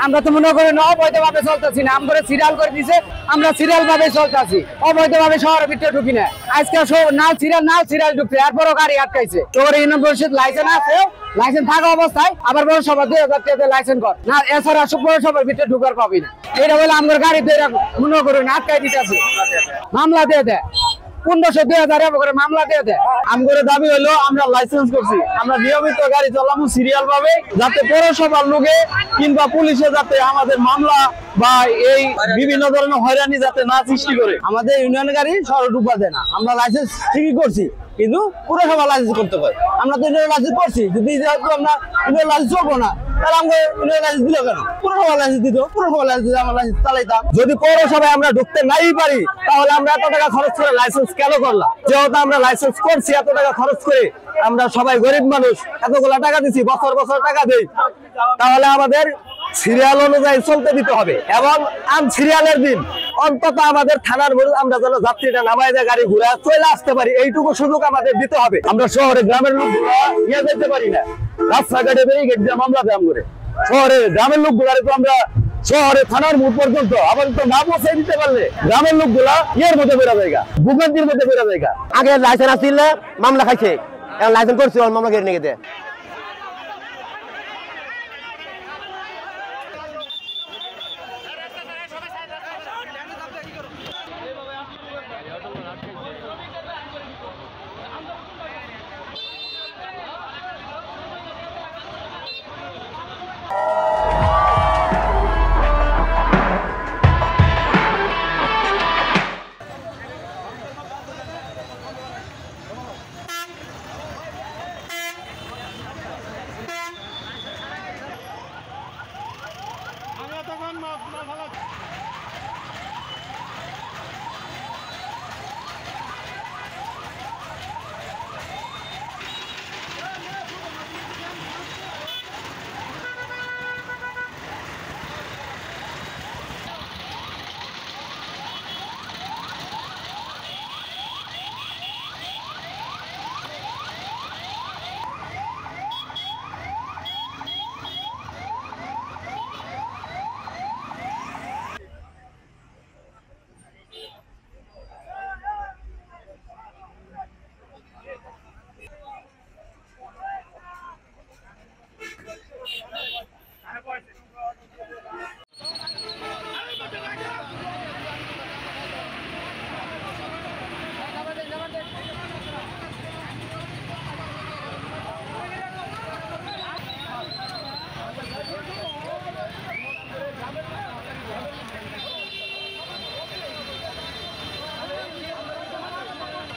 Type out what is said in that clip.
আমরা তো মনে করি অবৈধ ভাবে চলতেছি না, আমরা সিরিয়াল করে দিছে, আমরা সিরিয়াল ভাবে চলতেছি, অবৈধ ভাবে শহরের ভিতরে ঢুকি না। আজকে নাল সিরিয়াল ঢুকছে, এরপরও গাড়ি আটকাইছে। তোর ইউনিয়ন পরিষদ লাইসেন্স আছে, লাইসেন্স থাকা অবস্থায় আবার পৌরসভা 2000 টাকা লাইসেন্স কর না, এছাড়া পৌরসভার ভিতরে ঢুকার পাবি না। এটা বলে আমার গাড়ি মনে করুন আটকাই দিতেছে, মামলা দিয়ে দেয় 1500-2000 করে মামলা দিয়ে দেয়। আমাদের দাবি হলো আমরা লাইসেন্স করছি, আমরা নিয়মিত গাড়ি চালাবো সিরিয়াল ভাবে, যাতে পৌরসভার লোকে কিংবা পুলিশে যাতে আমাদের মামলা বা এই বিভিন্ন ধরনের হয়রানি যাতে না সৃষ্টি করে। আমাদের ইউনিয়ন গাড়ি শহরে ঢুকবা দেয় না, আমরা লাইসেন্স ঠিকই করছি কিন্তু পুরসভা লাইসেন্স করতে হয়। আমরা তো ইউনিয়ন লাইসেন্স করছি, যদি যেহেতু আমরা ইউনিয়ন লাইসেন্স করবো না তাহলে আমাকে ইউনিয়ন লাইসেন্স দিল কেন? পুরসভা লাইসেন্স দিত, পুরসভা লাইসেন্স আমরা লাইসেন্স চালাইতাম। যদি পৌরসভায় আমরা ঢুকতে নাই পারি তাহলে আমরা এত টাকা খরচ করে লাইসেন্স কেন করলাম? যেহেতু আমরা লাইসেন্স করছি এত টাকা খরচ করে, আমরা সবাই গরিব মানুষ, এতগুলা টাকা দিচ্ছি, বছর বছর টাকা দেই, তাহলে আমাদের সিরিয়াল অনুযায়ী চলতে দিতে হবে। এবং সিরিয়ালের দিন অন্তত আমাদের থানার আমরা যেন যাত্রীটা নামাই দিয়ে গাড়ি ঘুরে চলে আসতে পারি, এইটুকু সুযোগ আমাদের দিতে হবে। আমরা শহরে গ্রামের লোক নিয়ে যেতে পারি না, রাস্তাঘাটে ব্যারিকেড দিয়ে মামলা দাম করে। শহরে গ্রামের লোকগুলারে তো আমরা শহরে থানার মুখ পর্যন্ত আপাতত না পৌঁছে দিতে পারলে গ্রামের লোকগুলা ইয়ের মধ্যে বেড়া জায়গা, ভূখণ্ডির মধ্যে বেড়া জায়গা। আগে লাইসেন্স আসছিল মামলা খাইছে, এখন লাইসেন্স করছে মামলা কেড়ে নিয়ে গেছে।